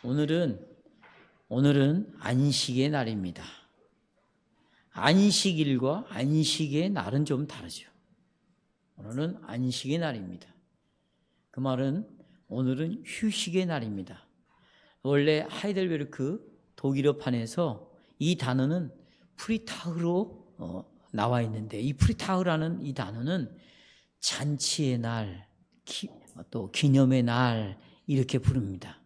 오늘은 안식의 날입니다. 안식일과 안식의 날은 좀 다르죠. 오늘은 안식의 날입니다. 그 말은 오늘은 휴식의 날입니다. 원래 하이델베르크 독일어판에서 이 단어는 프리타흐로 나와 있는데, 이 프리타흐라는 이 단어는 잔치의 날, 또 기념의 날 이렇게 부릅니다.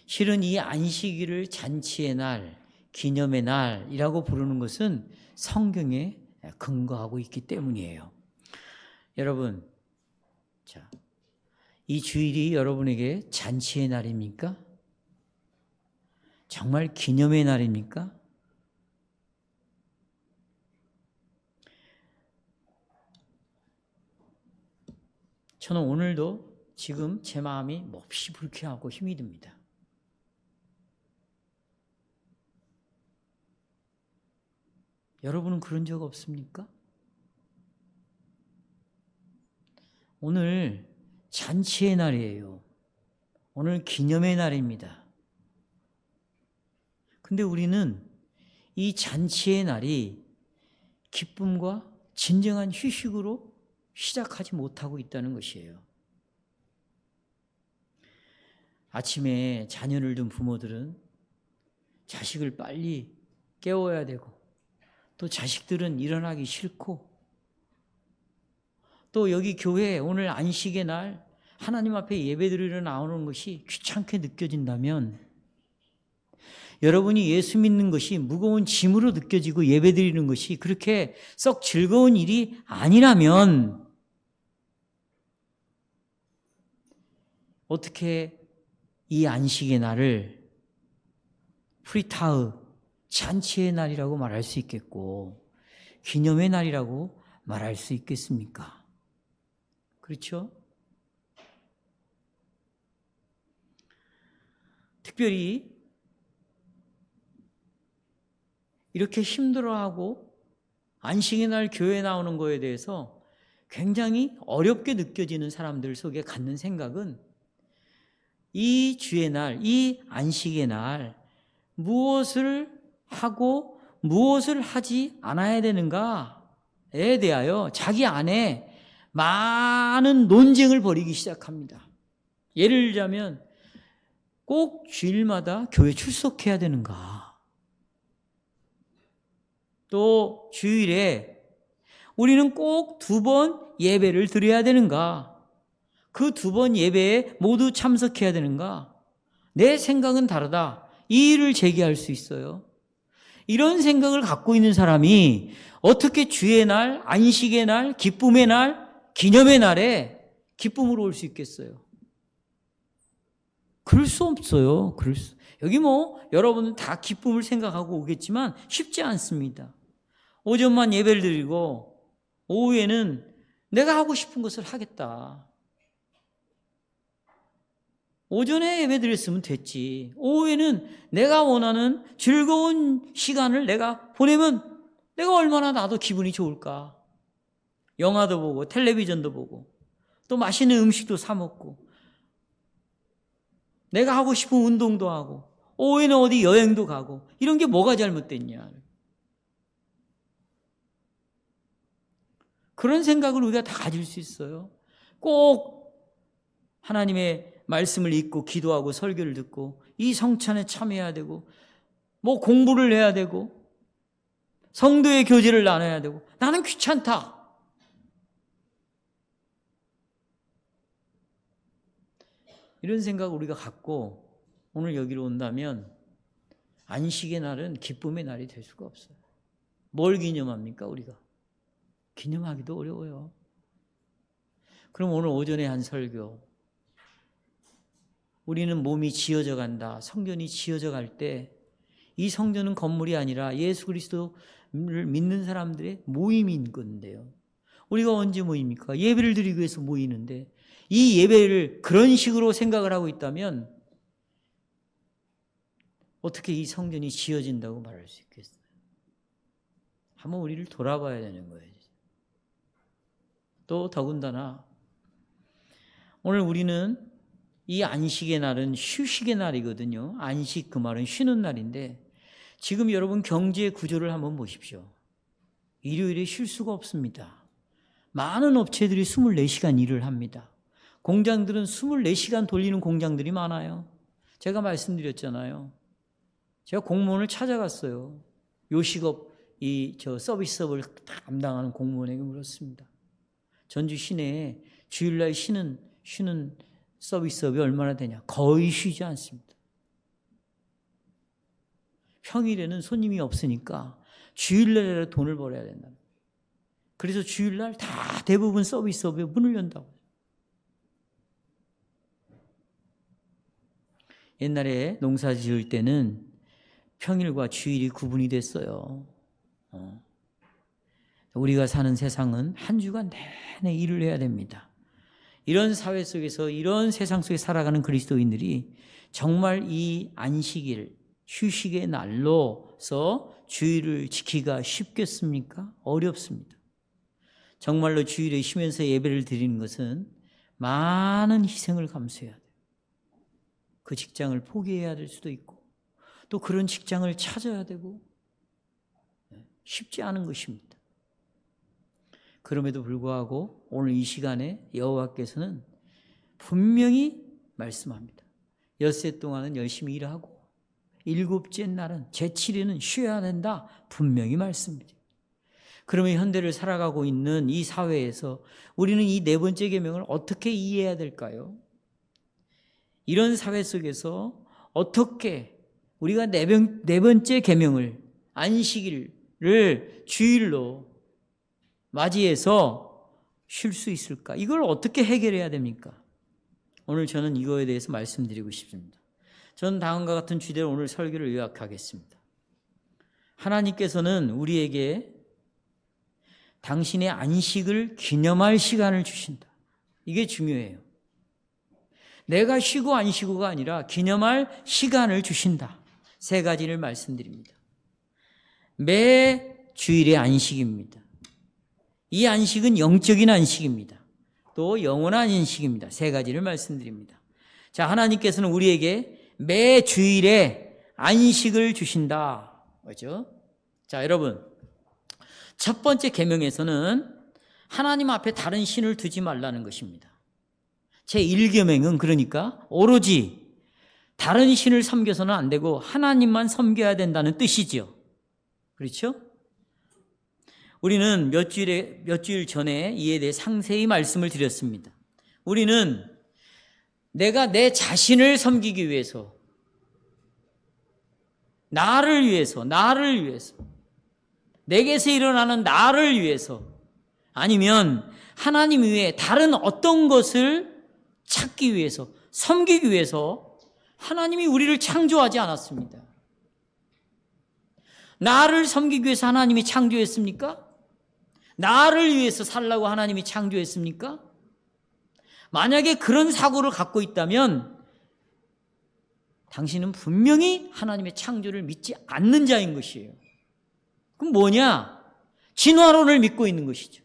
실은 이 안식일을 잔치의 날, 기념의 날이라고 부르는 것은 성경에 근거하고 있기 때문이에요. 여러분, 자, 이 주일이 여러분에게 잔치의 날입니까? 정말 기념의 날입니까? 저는 오늘도 지금 제 마음이 몹시 불쾌하고 힘이 듭니다. 여러분은 그런 적 없습니까? 오늘 잔치의 날이에요. 오늘 기념의 날입니다. 근데 우리는 이 잔치의 날이 기쁨과 진정한 휴식으로 시작하지 못하고 있다는 것이에요. 아침에 자녀를 둔 부모들은 자식을 빨리 깨워야 되고, 또 자식들은 일어나기 싫고, 또 여기 교회 오늘 안식의 날 하나님 앞에 예배드리러 나오는 것이 귀찮게 느껴진다면, 여러분이 예수 믿는 것이 무거운 짐으로 느껴지고 예배드리는 것이 그렇게 썩 즐거운 일이 아니라면 어떻게 이 안식의 날을 프리타흐, 잔치의 날이라고 말할 수 있겠고 기념의 날이라고 말할 수 있겠습니까? 그렇죠? 특별히 이렇게 힘들어하고 안식의 날 교회에 나오는 거에 대해서 굉장히 어렵게 느껴지는 사람들 속에 갖는 생각은, 이 주의 날, 이 안식의 날 무엇을 하고 무엇을 하지 않아야 되는가에 대하여 자기 안에 많은 논쟁을 벌이기 시작합니다. 예를 들자면 꼭 주일마다 교회 출석해야 되는가? 또 주일에 우리는 꼭 2번 예배를 드려야 되는가? 그 2번 예배에 모두 참석해야 되는가? 내 생각은 다르다. 이 일을 제기할 수 있어요. 이런 생각을 갖고 있는 사람이 어떻게 주의 날, 안식의 날, 기쁨의 날, 기념의 날에 기쁨으로 올 수 있겠어요? 그럴 수 없어요. 여기 여러분은 다 기쁨을 생각하고 오겠지만 쉽지 않습니다. 오전만 예배를 드리고 오후에는 내가 하고 싶은 것을 하겠다. 오전에 예배 드렸으면 됐지. 오후에는 내가 원하는 즐거운 시간을 내가 보내면 내가 얼마나 나도 기분이 좋을까. 영화도 보고 텔레비전도 보고 또 맛있는 음식도 사 먹고 내가 하고 싶은 운동도 하고 오후에는 어디 여행도 가고, 이런 게 뭐가 잘못됐냐. 그런 생각을 우리가 다 가질 수 있어요. 꼭 하나님의 말씀을 읽고 기도하고 설교를 듣고 이 성찬에 참여해야 되고 공부를 해야 되고 성도의 교제를 나눠야 되고, 나는 귀찮다. 이런 생각을 우리가 갖고 오늘 여기로 온다면 안식의 날은 기쁨의 날이 될 수가 없어요. 뭘 기념합니까, 우리가? 기념하기도 어려워요. 그럼 오늘 오전에 한 설교, 우리는 몸이 지어져 간다, 성전이 지어져 갈 때 이 성전은 건물이 아니라 예수 그리스도를 믿는 사람들의 모임인 건데요. 우리가 언제 모입니까? 예배를 드리기 위해서 모이는데, 이 예배를 그런 식으로 생각을 하고 있다면 어떻게 이 성전이 지어진다고 말할 수 있겠어요? 한번 우리를 돌아봐야 되는 거예요. 또 더군다나 오늘 우리는 이 안식의 날은 휴식의 날이거든요. 안식 그 말은 쉬는 날인데 지금 여러분 경제 구조를 한번 보십시오. 일요일에 쉴 수가 없습니다. 많은 업체들이 24시간 일을 합니다. 공장들은 24시간 돌리는 공장들이 많아요. 제가 말씀드렸잖아요. 제가 공무원을 찾아갔어요. 요식업 서비스업을 담당하는 공무원에게 물었습니다. 전주 시내에 주일날 쉬는 서비스업이 얼마나 되냐? 거의 쉬지 않습니다. 평일에는 손님이 없으니까 주일날에 돈을 벌어야 된다. 그래서 주일날 다 대부분 서비스업에 문을 연다고. 옛날에 농사 지을 때는 평일과 주일이 구분이 됐어요. 우리가 사는 세상은 한 주간 내내 일을 해야 됩니다. 이런 사회 속에서 이런 세상 속에 살아가는 그리스도인들이 정말 이 안식일, 휴식의 날로서 주일을 지키기가 쉽겠습니까? 어렵습니다. 정말로 주일에 쉬면서 예배를 드리는 것은 많은 희생을 감수해야 돼요. 그 직장을 포기해야 될 수도 있고 또 그런 직장을 찾아야 되고 쉽지 않은 것입니다. 그럼에도 불구하고 오늘 이 시간에 여호와께서는 분명히 말씀합니다. 엿새 동안은 열심히 일하고 일곱째 날은 제7일은 쉬어야 된다. 분명히 말씀입니다. 그러면 현대를 살아가고 있는 이 사회에서 우리는 이 네 번째 계명을 어떻게 이해해야 될까요? 이런 사회 속에서 어떻게 우리가 네 번째 계명을 안식일을 주일로 맞이해서 쉴 수 있을까? 이걸 어떻게 해결해야 됩니까? 오늘 저는 이거에 대해서 말씀드리고 싶습니다. 저는 다음과 같은 주제로 오늘 설교를 요약하겠습니다. 하나님께서는 우리에게 당신의 안식을 기념할 시간을 주신다. 이게 중요해요. 내가 쉬고 안 쉬고가 아니라 기념할 시간을 주신다. 세 가지를 말씀드립니다. 매 주일의 안식입니다. 이 안식은 영적인 안식입니다. 또 영원한 안식입니다. 세 가지를 말씀드립니다. 자, 하나님께서는 우리에게 매 주일에 안식을 주신다. 그렇죠? 자, 여러분. 첫 번째 계명에서는 하나님 앞에 다른 신을 두지 말라는 것입니다. 제1계명은 그러니까 오로지 다른 신을 섬겨서는 안 되고 하나님만 섬겨야 된다는 뜻이죠. 그렇죠? 우리는 몇 주일 전에 이에 대해 상세히 말씀을 드렸습니다. 우리는 내가 내 자신을 섬기기 위해서, 나를 위해서, 내게서 일어나는 나를 위해서, 아니면 하나님 외에 다른 어떤 것을 찾기 위해서, 섬기기 위해서 하나님이 우리를 창조하지 않았습니다. 나를 섬기기 위해서 하나님이 창조했습니까? 나를 위해서 살라고 하나님이 창조했습니까? 만약에 그런 사고를 갖고 있다면 당신은 분명히 하나님의 창조를 믿지 않는 자인 것이에요. 그럼 뭐냐? 진화론을 믿고 있는 것이죠.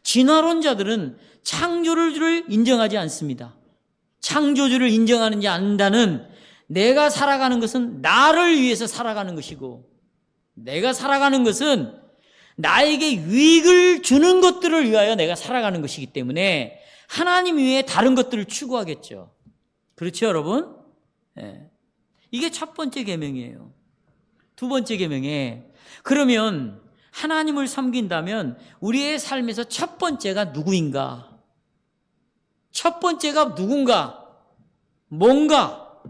진화론자들은 창조주를 인정하지 않습니다. 창조주를 인정하는지 안다는 내가 살아가는 것은 나를 위해서 살아가는 것이고 내가 살아가는 것은 나에게 유익을 주는 것들을 위하여 내가 살아가는 것이기 때문에 하나님 외에 다른 것들을 추구하겠죠. 그렇죠, 여러분? 네. 이게 첫 번째 계명이에요. 두 번째 계명에 그러면 하나님을 섬긴다면 우리의 삶에서 첫 번째가 누구인가? 첫 번째가 누군가? 뭔가?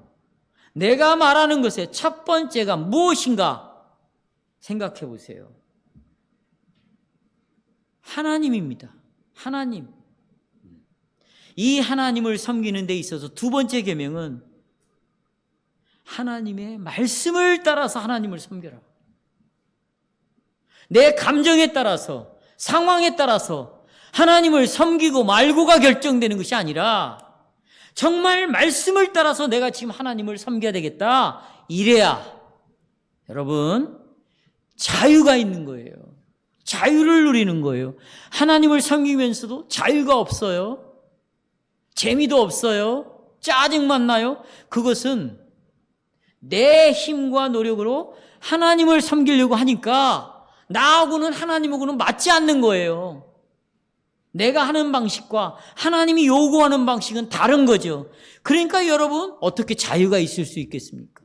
내가 말하는 것의 첫 번째가 무엇인가? 생각해 보세요. 하나님입니다. 하나님. 이 하나님을 섬기는 데 있어서 두 번째 계명은 하나님의 말씀을 따라서 하나님을 섬겨라. 내 감정에 따라서, 상황에 따라서 하나님을 섬기고 말고가 결정되는 것이 아니라 정말 말씀을 따라서 내가 지금 하나님을 섬겨야 되겠다. 이래야 여러분 자유가 있는 거예요. 자유를 누리는 거예요. 하나님을 섬기면서도 자유가 없어요. 재미도 없어요. 짜증만 나요. 그것은 내 힘과 노력으로 하나님을 섬기려고 하니까 나하고는 하나님하고는 맞지 않는 거예요. 내가 하는 방식과 하나님이 요구하는 방식은 다른 거죠. 그러니까 여러분, 어떻게 자유가 있을 수 있겠습니까?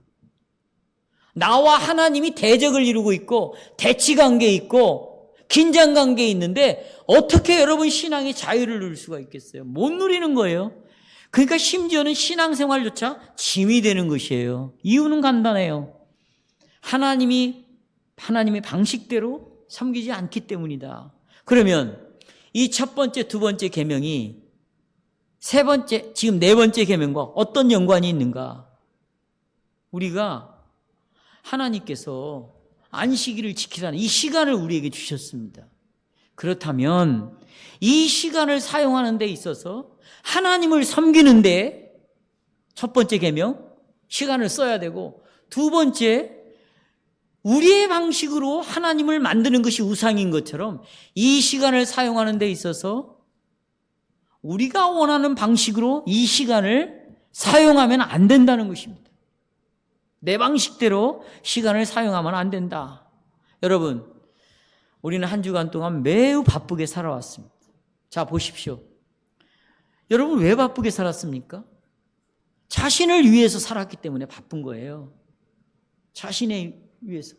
나와 하나님이 대적을 이루고 있고 대치관계에 있고 긴장관계에 있는데 어떻게 여러분 신앙의 자유를 누릴 수가 있겠어요? 못 누리는 거예요. 그러니까 심지어는 신앙생활조차 짐이 되는 것이에요. 이유는 간단해요. 하나님의 방식대로 섬기지 않기 때문이다. 그러면 이 첫 번째, 두 번째 계명이 세 번째, 지금 네 번째 계명과 어떤 연관이 있는가? 우리가 하나님께서 안식일을 지키라는 이 시간을 우리에게 주셨습니다. 그렇다면 이 시간을 사용하는 데 있어서 하나님을 섬기는데 첫 번째 계명, 시간을 써야 되고, 두 번째, 우리의 방식으로 하나님을 만드는 것이 우상인 것처럼 이 시간을 사용하는 데 있어서 우리가 원하는 방식으로 이 시간을 사용하면 안 된다는 것입니다. 내 방식대로 시간을 사용하면 안 된다. 여러분, 우리는 한 주간 동안 매우 바쁘게 살아왔습니다. 자, 보십시오. 여러분, 왜 바쁘게 살았습니까? 자신을 위해서 살았기 때문에 바쁜 거예요. 자신을 위해서.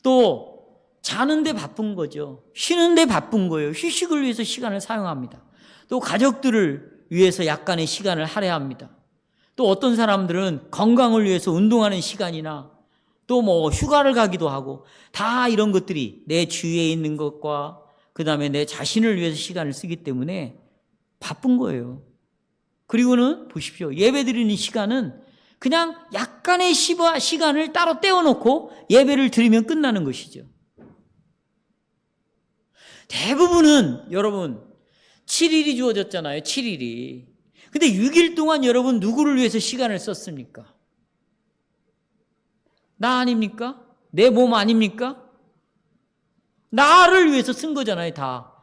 또 자는데 바쁜 거죠. 쉬는데 바쁜 거예요. 휴식을 위해서 시간을 사용합니다. 또 가족들을 위해서 약간의 시간을 할애합니다. 또 어떤 사람들은 건강을 위해서 운동하는 시간이나 또 뭐 휴가를 가기도 하고, 다 이런 것들이 내 주위에 있는 것과 그 다음에 내 자신을 위해서 시간을 쓰기 때문에 바쁜 거예요. 그리고는 보십시오. 예배 드리는 시간은 그냥 약간의 시간을 따로 떼어놓고 예배를 드리면 끝나는 것이죠. 대부분은 여러분 7일이 주어졌잖아요. 7일이. 근데 6일 동안 여러분 누구를 위해서 시간을 썼습니까? 나 아닙니까? 내 몸 아닙니까? 나를 위해서 쓴 거잖아요, 다.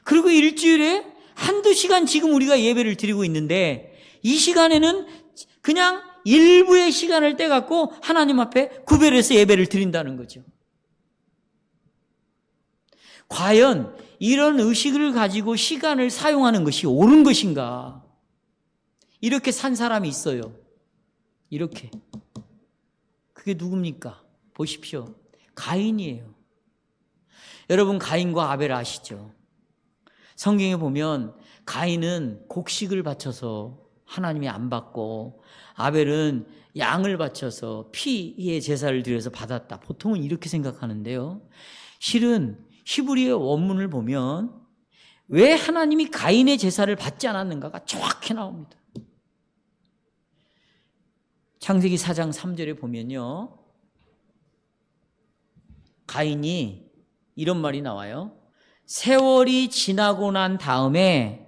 그리고 일주일에 한두 시간 지금 우리가 예배를 드리고 있는데 이 시간에는 그냥 일부의 시간을 떼갖고 하나님 앞에 구별해서 예배를 드린다는 거죠. 과연 이런 의식을 가지고 시간을 사용하는 것이 옳은 것인가? 이렇게 산 사람이 있어요. 이렇게. 그게 누굽니까? 보십시오. 가인이에요. 여러분, 가인과 아벨 아시죠? 성경에 보면 가인은 곡식을 바쳐서 하나님이 안 받고, 아벨은 양을 바쳐서 피의 제사를 드려서 받았다. 보통은 이렇게 생각하는데요. 실은 히브리의 원문을 보면 왜 하나님이 가인의 제사를 받지 않았는가가 정확히 나옵니다. 창세기 4장 3절에 보면요, 가인이 이런 말이 나와요. 세월이 지나고 난 다음에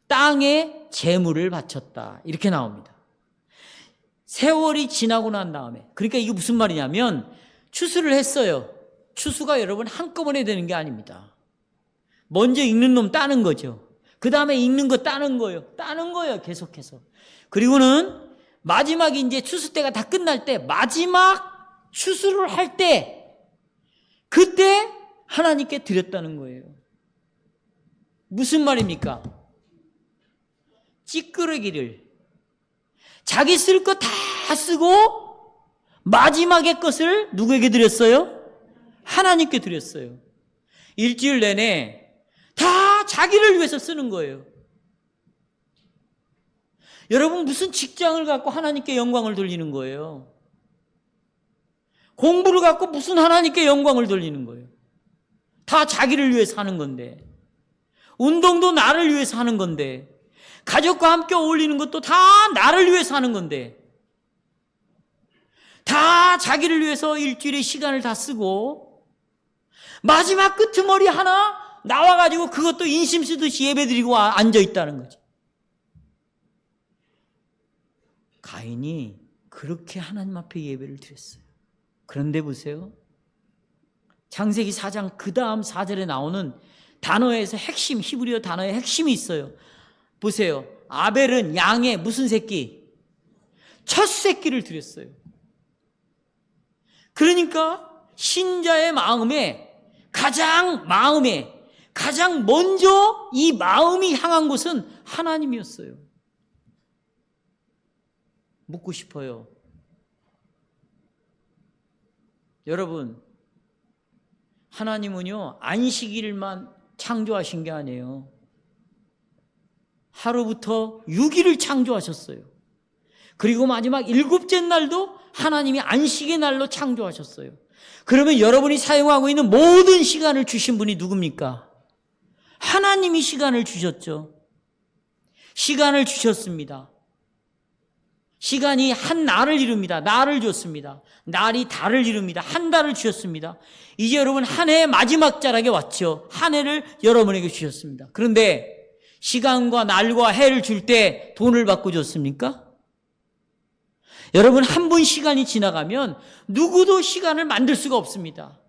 땅에 제물을 바쳤다. 이렇게 나옵니다. 세월이 지나고 난 다음에. 그러니까 이게 무슨 말이냐면 추수를 했어요. 추수가 여러분 한꺼번에 되는 게 아닙니다. 먼저 익는 놈 따는 거죠. 그 다음에 익는 거 따는 거예요. 따는 거예요, 계속해서. 그리고는 마지막에 이제 추수 때가 다 끝날 때, 마지막 추수를 할 때, 그때 하나님께 드렸다는 거예요. 무슨 말입니까? 찌끄러기를 자기 쓸 거 다 쓰고 마지막에 것을 누구에게 드렸어요? 하나님께 드렸어요. 일주일 내내 다 자기를 위해서 쓰는 거예요. 여러분, 무슨 직장을 갖고 하나님께 영광을 돌리는 거예요? 공부를 갖고 무슨 하나님께 영광을 돌리는 거예요? 다 자기를 위해서 하는 건데, 운동도 나를 위해서 하는 건데, 가족과 함께 어울리는 것도 다 나를 위해서 하는 건데, 다 자기를 위해서 일주일에 시간을 다 쓰고 마지막 끄트머리 하나 나와가지고 그것도 인심 쓰듯이 예배드리고 앉아있다는 거죠. 가인이 그렇게 하나님 앞에 예배를 드렸어요. 그런데 보세요. 창세기 4장 그 다음 4절에 나오는 단어에서 핵심, 히브리어 단어의 핵심이 있어요. 보세요. 아벨은 양의 무슨 새끼? 첫 새끼를 드렸어요. 그러니까 신자의 마음에 가장 먼저 이 마음이 향한 곳은 하나님이었어요. 묻고 싶어요. 여러분, 하나님은요, 안식일만 창조하신 게 아니에요. 하루부터 6일을 창조하셨어요. 그리고 마지막 7째 날도 하나님이 안식의 날로 창조하셨어요. 그러면 여러분이 사용하고 있는 모든 시간을 주신 분이 누굽니까? 하나님이 시간을 주셨죠. 시간을 주셨습니다. 시간이 한 날을 이룹니다. 날을 줬습니다. 날이 달을 이룹니다. 한 달을 주셨습니다. 이제 여러분 한 해의 마지막 자락에 왔죠. 한 해를 여러분에게 주셨습니다. 그런데 시간과 날과 해를 줄 때 돈을 받고 줬습니까? 여러분, 한 번 시간이 지나가면 누구도 시간을 만들 수가 없습니다.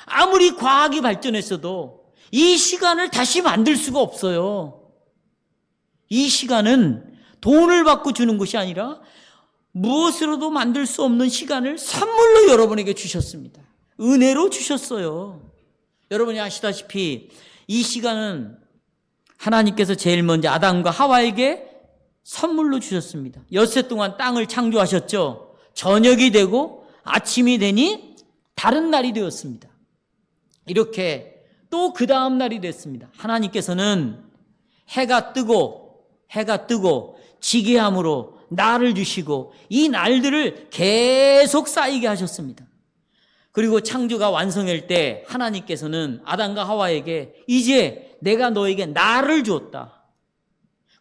아무리 과학이 발전했어도 이 시간을 다시 만들 수가 없어요. 이 시간은 돈을 받고 주는 것이 아니라 무엇으로도 만들 수 없는 시간을 선물로 여러분에게 주셨습니다. 은혜로 주셨어요. 여러분이 아시다시피 이 시간은 하나님께서 제일 먼저 아담과 하와에게 선물로 주셨습니다. 엿새 동안 땅을 창조하셨죠. 저녁이 되고 아침이 되니 다른 날이 되었습니다. 이렇게 또 그 다음 날이 됐습니다. 하나님께서는 해가 뜨고 지게 함으로 날을 주시고 이 날들을 계속 쌓이게 하셨습니다. 그리고 창조가 완성될 때 하나님께서는 아담과 하와에게 이제 내가 너에게 날을 주었다.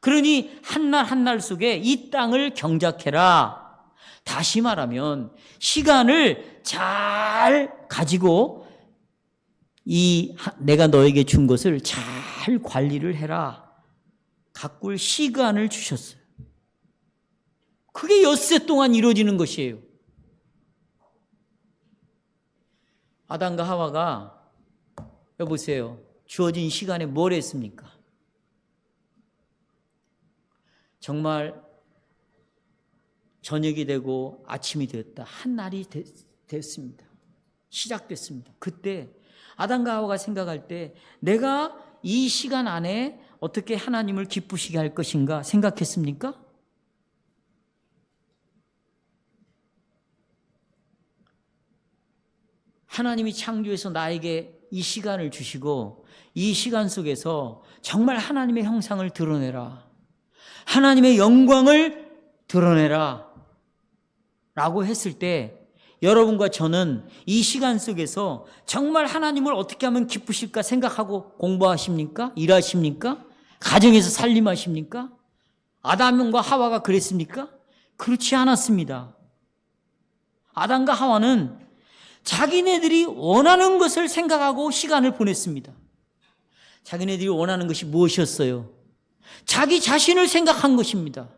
그러니 한 날 한 날 속에 이 땅을 경작해라. 다시 말하면 시간을 잘 가지고 내가 너에게 준 것을 잘 관리를 해라. 가꿀 시간을 주셨어요. 그게 엿새 동안 이루어지는 것이에요. 아담과 하와가 여보세요. 주어진 시간에 뭘 했습니까? 정말 저녁이 되고 아침이 되었다. 한 날이 됐습니다. 시작됐습니다. 그때 아담과 하와가 생각할 때 내가 이 시간 안에 어떻게 하나님을 기쁘시게 할 것인가 생각했습니까? 하나님이 창조해서 나에게 이 시간을 주시고 이 시간 속에서 정말 하나님의 형상을 드러내라. 하나님의 영광을 드러내라. 라고 했을 때 여러분과 저는 이 시간 속에서 정말 하나님을 어떻게 하면 기쁘실까 생각하고 공부하십니까? 일하십니까? 가정에서 살림하십니까? 아담과 하와가 그랬습니까? 그렇지 않았습니다. 아담과 하와는 자기네들이 원하는 것을 생각하고 시간을 보냈습니다. 자기네들이 원하는 것이 무엇이었어요? 자기 자신을 생각한 것입니다.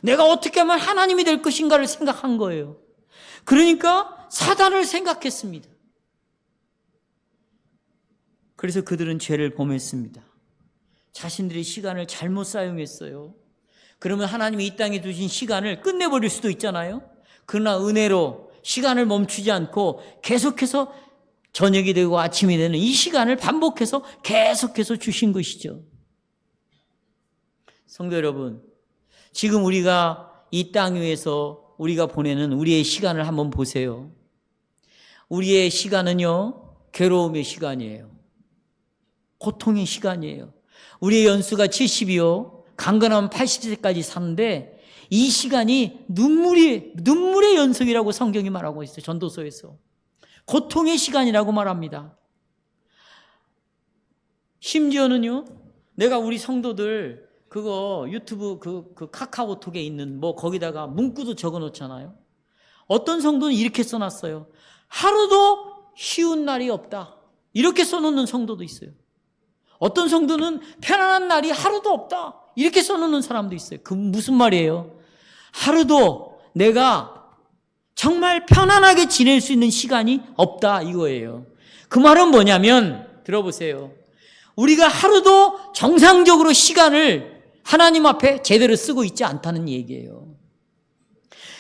내가 어떻게 하면 하나님이 될 것인가를 생각한 거예요. 그러니까 사단을 생각했습니다. 그래서 그들은 죄를 범했습니다. 자신들의 시간을 잘못 사용했어요. 그러면 하나님이 이 땅에 두신 시간을 끝내버릴 수도 있잖아요. 그러나 은혜로 시간을 멈추지 않고 계속해서 저녁이 되고 아침이 되는 이 시간을 반복해서 계속해서 주신 것이죠. 성도 여러분, 지금 우리가 이 땅 위에서 우리가 보내는 우리의 시간을 한번 보세요. 우리의 시간은요, 괴로움의 시간이에요. 고통의 시간이에요. 우리의 연수가 70이요, 강건하면 80세까지 사는데 이 시간이 눈물의 연속이라고 성경이 말하고 있어요. 전도서에서. 고통의 시간이라고 말합니다. 심지어는요, 내가 우리 성도들 그거 유튜브 그 카카오톡에 있는 뭐 거기다가 문구도 적어 놓잖아요. 어떤 성도는 이렇게 써놨어요. 하루도 쉬운 날이 없다. 이렇게 써놓는 성도도 있어요. 어떤 성도는 편안한 날이 하루도 없다. 이렇게 써놓는 사람도 있어요. 그 무슨 말이에요? 하루도 내가 정말 편안하게 지낼 수 있는 시간이 없다 이거예요. 그 말은 뭐냐면 들어보세요. 우리가 하루도 정상적으로 시간을 하나님 앞에 제대로 쓰고 있지 않다는 얘기예요.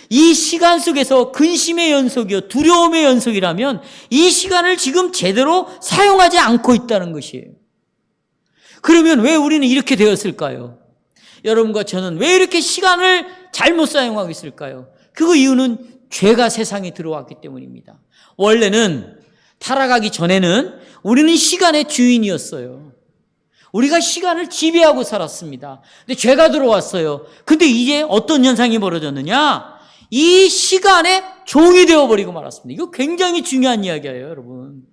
이 시간 속에서 근심의 연속이요, 두려움의 연속이라면 이 시간을 지금 제대로 사용하지 않고 있다는 것이에요. 그러면 왜 우리는 이렇게 되었을까요? 여러분과 저는 왜 이렇게 시간을 잘못 사용하고 있을까요? 그 이유는 죄가 세상에 들어왔기 때문입니다. 원래는 타락하기 전에는 우리는 시간의 주인이었어요. 우리가 시간을 지배하고 살았습니다. 근데 죄가 들어왔어요. 근데 이제 어떤 현상이 벌어졌느냐? 이 시간의 종이 되어버리고 말았습니다. 이거 굉장히 중요한 이야기예요, 여러분.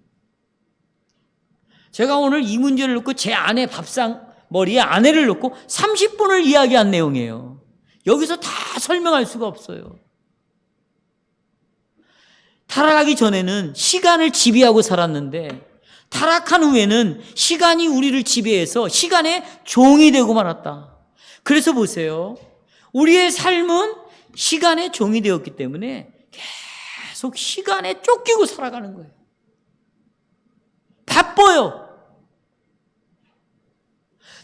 제가 오늘 이 문제를 놓고 제 아내 밥상 머리에 아내를 놓고 30분을 이야기한 내용이에요. 여기서 다 설명할 수가 없어요. 타락하기 전에는 시간을 지배하고 살았는데 타락한 후에는 시간이 우리를 지배해서 시간의 종이 되고 말았다. 그래서 보세요. 우리의 삶은 시간의 종이 되었기 때문에 계속 시간에 쫓기고 살아가는 거예요. 바빠요.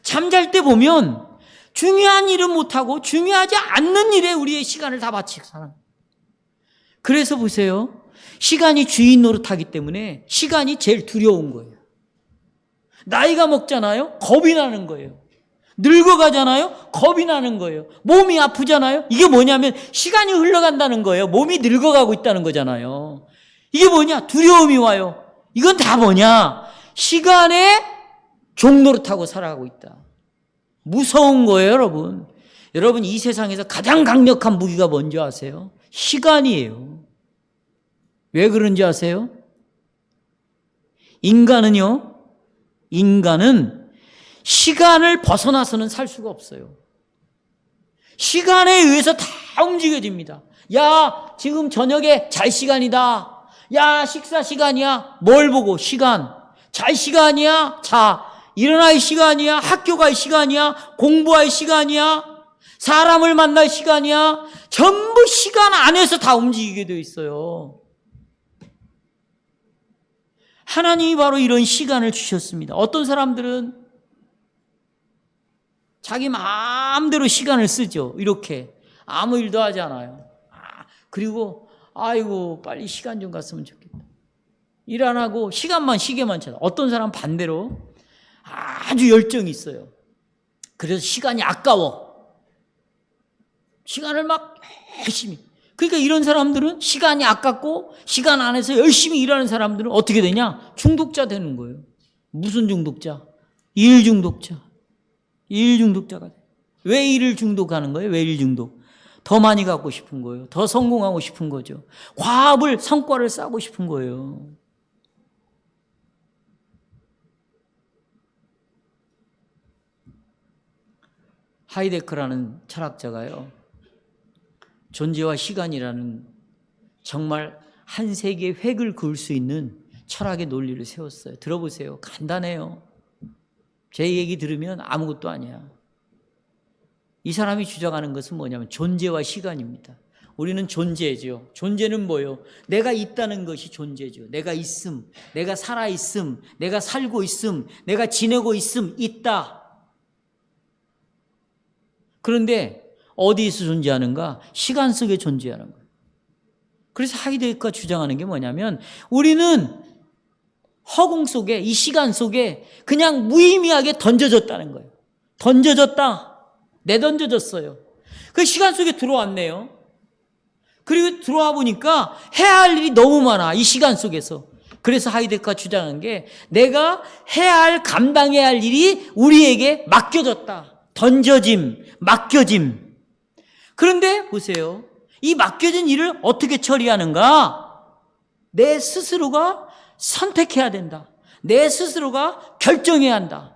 잠잘 때 보면 중요한 일은 못하고 중요하지 않는 일에 우리의 시간을 다 바치고 살아요. 그래서 보세요. 시간이 주인 노릇하기 때문에 시간이 제일 두려운 거예요. 나이가 먹잖아요. 겁이 나는 거예요. 늙어가잖아요. 겁이 나는 거예요. 몸이 아프잖아요. 이게 뭐냐면 시간이 흘러간다는 거예요. 몸이 늙어가고 있다는 거잖아요. 이게 뭐냐? 두려움이 와요. 이건 다 뭐냐? 시간에 종노릇하고 살아가고 있다. 무서운 거예요, 여러분. 여러분, 이 세상에서 가장 강력한 무기가 뭔지 아세요? 시간이에요. 왜 그런지 아세요? 인간은 시간을 벗어나서는 살 수가 없어요. 시간에 의해서 다 움직여집니다. 야, 지금 저녁에 잘 시간이다. 야, 식사 시간이야. 뭘 보고? 시간. 잘 시간이야. 자, 일어날 시간이야. 학교 갈 시간이야. 공부할 시간이야. 사람을 만날 시간이야. 전부 시간 안에서 다 움직이게 되어 있어요. 하나님이 바로 이런 시간을 주셨습니다. 어떤 사람들은 자기 마음대로 시간을 쓰죠. 이렇게 아무 일도 하지 않아요. 그리고 아이고 빨리 시간 좀 갔으면 좋겠다. 일 안 하고 시간만 시계만 쳐다. 어떤 사람 반대로 아주 열정이 있어요. 그래서 시간이 아까워. 시간을 막 열심히. 그러니까 이런 사람들은 시간이 아깝고 시간 안에서 열심히 일하는 사람들은 어떻게 되냐? 중독자 되는 거예요. 무슨 중독자? 일 중독자. 일 중독자가 돼요. 왜 일을 중독하는 거예요? 왜 일 중독? 더 많이 갖고 싶은 거예요. 더 성공하고 싶은 거죠. 과업을, 성과를 쌓고 싶은 거예요. 하이데크라는 철학자가요. 존재와 시간이라는 정말 한 세계의 획을 그을 수 있는 철학의 논리를 세웠어요. 들어보세요. 간단해요. 제 얘기 들으면 아무것도 아니야. 이 사람이 주장하는 것은 뭐냐면 존재와 시간입니다. 우리는 존재죠. 존재는 뭐예요? 내가 있다는 것이 존재죠. 내가 있음, 내가 살아있음, 내가 살고 있음, 내가 지내고 있음, 있다. 그런데 어디에서 존재하는가? 시간 속에 존재하는 거예요. 그래서 하이데거가 주장하는 게 뭐냐면 우리는 허공 속에, 이 시간 속에 그냥 무의미하게 던져졌다는 거예요. 던져졌다. 내던져졌어요. 그 시간 속에 들어왔네요. 그리고 들어와 보니까 해야 할 일이 너무 많아. 이 시간 속에서. 그래서 하이데거가 주장한 게 내가 해야 할, 감당해야 할 일이 우리에게 맡겨졌다. 던져짐, 맡겨짐. 그런데 보세요. 이 맡겨진 일을 어떻게 처리하는가? 내 스스로가 선택해야 된다. 내 스스로가 결정해야 한다.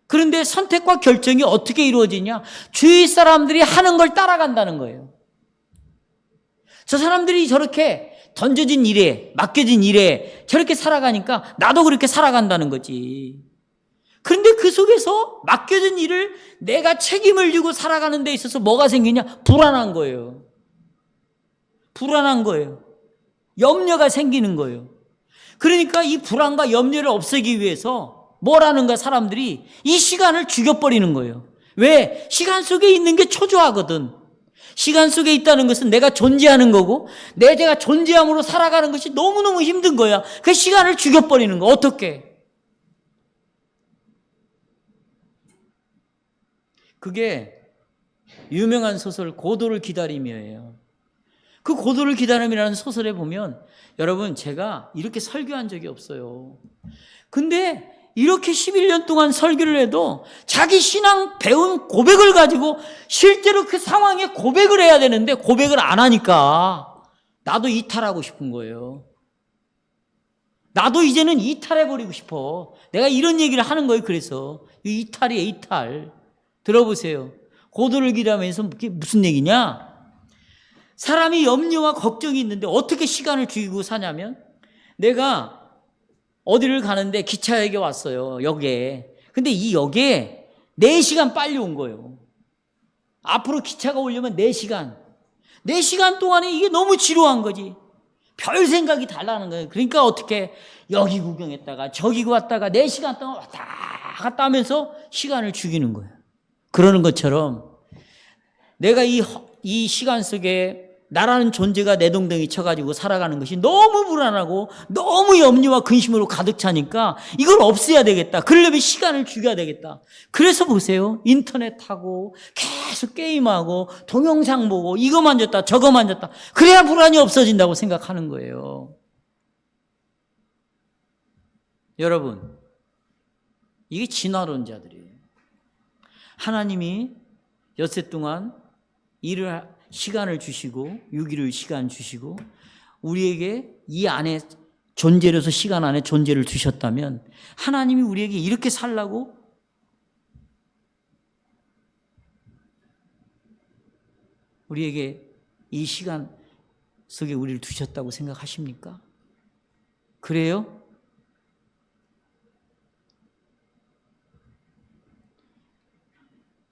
그런데 선택과 결정이 어떻게 이루어지냐? 주위 사람들이 하는 걸 따라간다는 거예요. 저 사람들이 저렇게 던져진 일에, 맡겨진 일에 저렇게 살아가니까 나도 그렇게 살아간다는 거지. 그런데 그 속에서 맡겨진 일을 내가 책임을 지고 살아가는 데 있어서 뭐가 생기냐? 불안한 거예요. 불안한 거예요. 염려가 생기는 거예요. 그러니까 이 불안과 염려를 없애기 위해서 뭘 하는가? 사람들이 이 시간을 죽여버리는 거예요. 왜? 시간 속에 있는 게 초조하거든. 시간 속에 있다는 것은 내가 존재하는 거고 내가 존재함으로 살아가는 것이 너무너무 힘든 거야. 그 시간을 죽여버리는 거. 어떻게? 그게 유명한 소설 고도를 기다리며예요. 그 고도를 기다림이라는 소설에 보면 여러분 제가 이렇게 설교한 적이 없어요. 근데 이렇게 11년 동안 설교를 해도 자기 신앙 배운 고백을 가지고 실제로 그 상황에 고백을 해야 되는데 고백을 안 하니까 나도 이탈하고 싶은 거예요. 나도 이제는 이탈해버리고 싶어. 내가 이런 얘기를 하는 거예요. 그래서 이탈이에요. 이탈. 들어보세요. 고도를 기다리면서 그게 무슨 얘기냐? 사람이 염려와 걱정이 있는데 어떻게 시간을 죽이고 사냐면 내가 어디를 가는데 기차역에 왔어요. 역에. 근데 이 역에 4시간 빨리 온 거예요. 앞으로 기차가 오려면 4시간. 4시간 동안에 이게 너무 지루한 거지. 별 생각이 달라는 거예요. 그러니까 어떻게 여기 구경했다가 저기 왔다가 4시간 동안 왔다 갔다 하면서 시간을 죽이는 거예요. 그러는 것처럼 내가 이 시간 속에 나라는 존재가 내동댕이 쳐가지고 살아가는 것이 너무 불안하고 너무 염려와 근심으로 가득 차니까 이걸 없애야 되겠다. 그러려면 시간을 죽여야 되겠다. 그래서 보세요. 인터넷하고 계속 게임하고 동영상 보고 이거 만졌다 저거 만졌다. 그래야 불안이 없어진다고 생각하는 거예요. 여러분, 이게 진화론자들이에요. 하나님이 엿새 동안 시간을 주시고 6일을 시간 주시고 우리에게 이 안에 존재로서 시간 안에 존재를 주셨다면 하나님이 우리에게 이렇게 살라고 우리에게 이 시간 속에 우리를 두셨다고 생각하십니까? 그래요?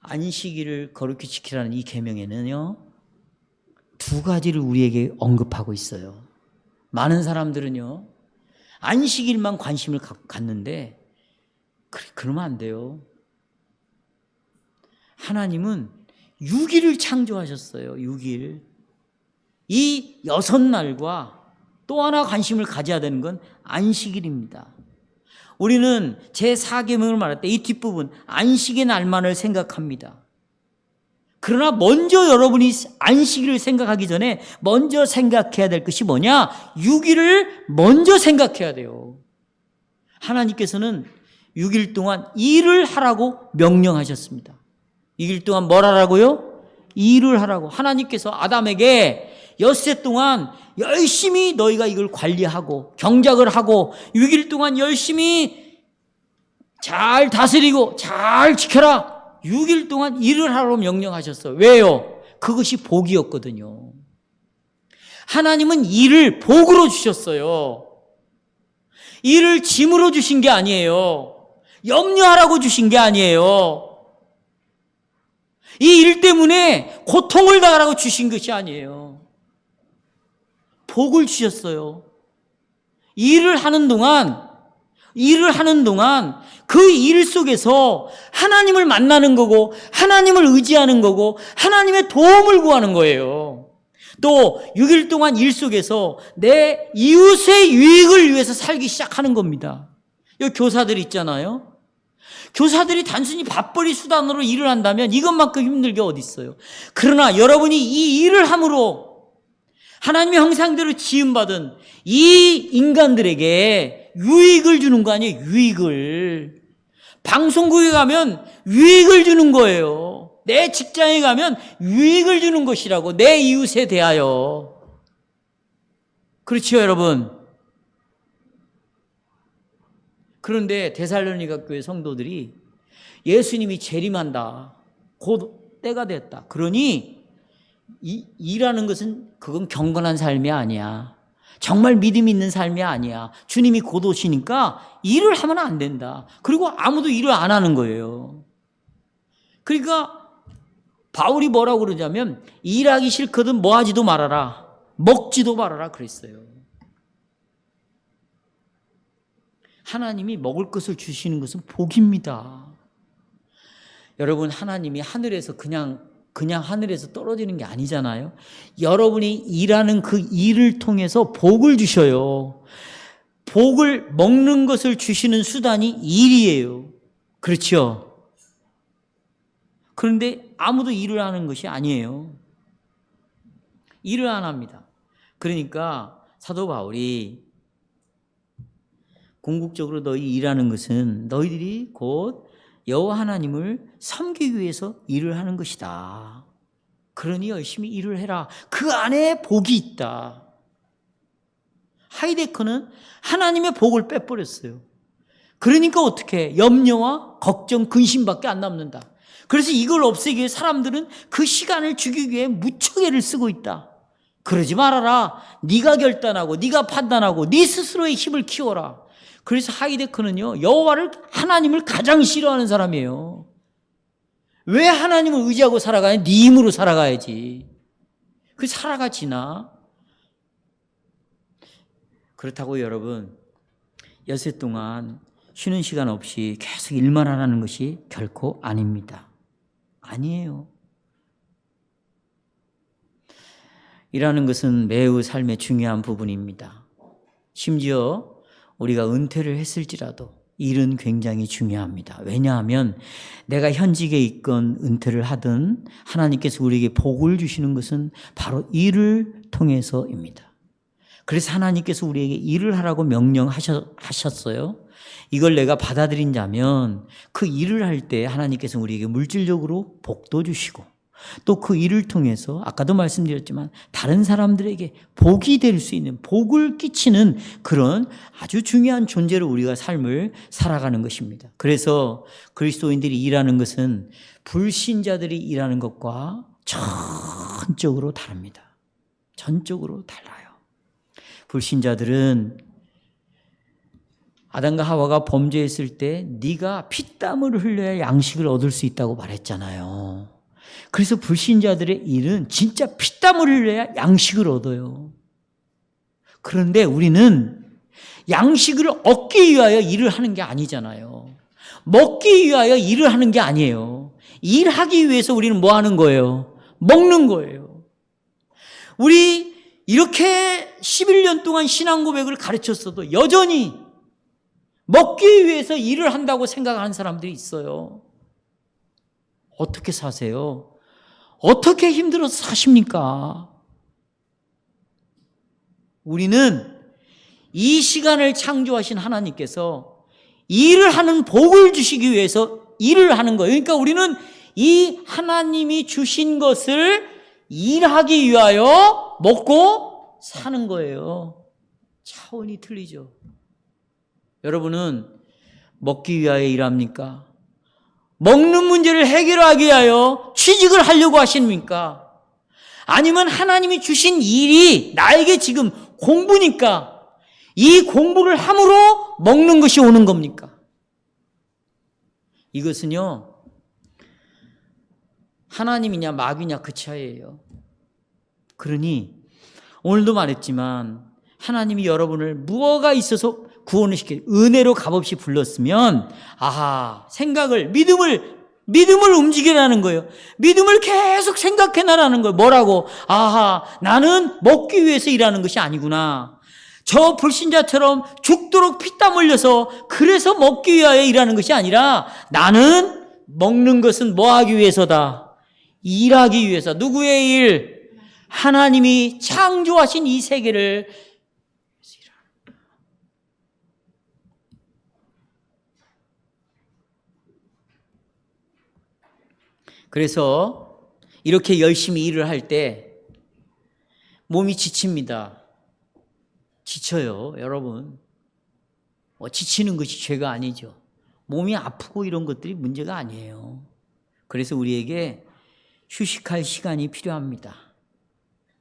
안식일을 거룩히 지키라는 이 계명에는요 2가지를 우리에게 언급하고 있어요. 많은 사람들은요 안식일만 관심을 갖는데 그러면 안 돼요. 하나님은 6일을 창조하셨어요. 6일. 이 6날과 또 하나 관심을 가져야 되는 건 안식일입니다. 우리는 제4계명을 말할 때 이 뒷부분 안식의 날만을 생각합니다. 그러나 먼저 여러분이 안식일을 생각하기 전에 먼저 생각해야 될 것이 뭐냐? 6일을 먼저 생각해야 돼요. 하나님께서는 6일 동안 일을 하라고 명령하셨습니다. 6일 동안 뭘 하라고요? 일을 하라고. 하나님께서 아담에게 엿새 동안 열심히 너희가 이걸 관리하고 경작을 하고 6일 동안 열심히 잘 다스리고 잘 지켜라. 6일 동안 일을 하라고 명령하셨어요. 왜요? 그것이 복이었거든요. 하나님은 일을 복으로 주셨어요. 일을 짐으로 주신 게 아니에요. 염려하라고 주신 게 아니에요. 이 일 때문에 고통을 당하라고 주신 것이 아니에요. 복을 주셨어요. 일을 하는 동안 그 일 속에서 하나님을 만나는 거고 하나님을 의지하는 거고 하나님의 도움을 구하는 거예요. 또 6일 동안 일 속에서 내 이웃의 유익을 위해서 살기 시작하는 겁니다. 여기 교사들 있잖아요. 교사들이 단순히 밥벌이 수단으로 일을 한다면 이것만큼 힘들 게 어디 있어요. 그러나 여러분이 이 일을 함으로 하나님의 형상대로 지음받은 이 인간들에게 유익을 주는 거 아니에요. 유익을. 방송국에 가면 유익을 주는 거예요. 내 직장에 가면 유익을 주는 것이라고. 내 이웃에 대하여. 그렇죠, 여러분? 그런데 데살로니가 교회 성도들이 예수님이 재림한다. 곧 때가 됐다. 그러니 일하는 것은 그건 경건한 삶이 아니야. 정말 믿음 있는 삶이 아니야. 주님이 곧 오시니까 일을 하면 안 된다. 그리고 아무도 일을 안 하는 거예요. 그러니까 바울이 뭐라고 그러냐면 일하기 싫거든 뭐 하지도 말아라. 먹지도 말아라 그랬어요. 하나님이 먹을 것을 주시는 것은 복입니다. 여러분, 하나님이 하늘에서 그냥 하늘에서 떨어지는 게 아니잖아요. 여러분이 일하는 그 일을 통해서 복을 주셔요. 복을 먹는 것을 주시는 수단이 일이에요. 그렇죠? 그런데 아무도 일을 하는 것이 아니에요. 일을 안 합니다. 그러니까 사도 바울이 궁극적으로 너희 일하는 것은 너희들이 곧 여호와 하나님을 섬기기 위해서 일을 하는 것이다. 그러니 열심히 일을 해라. 그 안에 복이 있다. 하이데커는 하나님의 복을 빼버렸어요. 그러니까 어떻게 염려와 걱정, 근심밖에 안 남는다. 그래서 이걸 없애기 위해 사람들은 그 시간을 죽이기 위해 무척 애를 쓰고 있다. 그러지 말아라. 네가 결단하고 네가 판단하고 네 스스로의 힘을 키워라. 그래서 하이데커는요, 여호와를, 하나님을 가장 싫어하는 사람이에요. 왜 하나님을 의지하고 살아가냐? 네 힘으로 살아가야지. 그 살아가지나. 그렇다고 여러분, 엿새 동안 쉬는 시간 없이 계속 일만 하라는 것이 결코 아닙니다. 아니에요. 일하는 것은 매우 삶의 중요한 부분입니다. 심지어 우리가 은퇴를 했을지라도 일은 굉장히 중요합니다. 왜냐하면 내가 현직에 있건 은퇴를 하든 하나님께서 우리에게 복을 주시는 것은 바로 일을 통해서입니다. 그래서 하나님께서 우리에게 일을 하라고 명령하셨어요. 이걸 내가 받아들인다면 그 일을 할 때 하나님께서 우리에게 물질적으로 복도 주시고 또 그 일을 통해서 아까도 말씀드렸지만 다른 사람들에게 복이 될 수 있는, 복을 끼치는 그런 아주 중요한 존재로 우리가 삶을 살아가는 것입니다. 그래서 그리스도인들이 일하는 것은 불신자들이 일하는 것과 전적으로 다릅니다. 전적으로 달라요. 불신자들은 아담과 하와가 범죄했을 때 네가 피땀을 흘려야 양식을 얻을 수 있다고 말했잖아요. 그래서 불신자들의 일은 진짜 피땀을 흘려야 양식을 얻어요. 그런데 우리는 양식을 얻기 위하여 일을 하는 게 아니잖아요. 먹기 위하여 일을 하는 게 아니에요. 일하기 위해서 우리는 뭐 하는 거예요? 먹는 거예요. 우리 이렇게 11년 동안 신앙 고백을 가르쳤어도 여전히 먹기 위해서 일을 한다고 생각하는 사람들이 있어요. 어떻게 사세요? 어떻게 힘들어서 사십니까? 우리는 이 시간을 창조하신 하나님께서 일을 하는 복을 주시기 위해서 일을 하는 거예요. 그러니까 우리는 이 하나님이 주신 것을 일하기 위하여 먹고 사는 거예요. 차원이 틀리죠. 여러분은 먹기 위하여 일합니까? 먹는 문제를 해결하기 위하여 취직을 하려고 하십니까? 아니면 하나님이 주신 일이 나에게 지금 공부니까 이 공부를 함으로 먹는 것이 오는 겁니까? 이것은요, 하나님이냐 마귀냐 그 차이예요. 그러니 오늘도 말했지만 하나님이 여러분을 무엇가 있어서 구원을 시켜 은혜로 값없이 불렀으면 생각을 믿음을 움직이라는 거예요. 믿음을 계속 생각해나라는 거예요. 뭐라고? 나는 먹기 위해서 일하는 것이 아니구나. 저 불신자처럼 죽도록 피땀 흘려서 그래서 먹기 위하여 일하는 것이 아니라 나는 먹는 것은 뭐 하기 위해서다? 일하기 위해서. 누구의 일? 하나님이 창조하신 이 세계를 그래서 이렇게 열심히 일을 할 때 몸이 지칩니다. 지쳐요, 여러분. 지치는 것이 죄가 아니죠. 몸이 아프고 이런 것들이 문제가 아니에요. 그래서 우리에게 휴식할 시간이 필요합니다.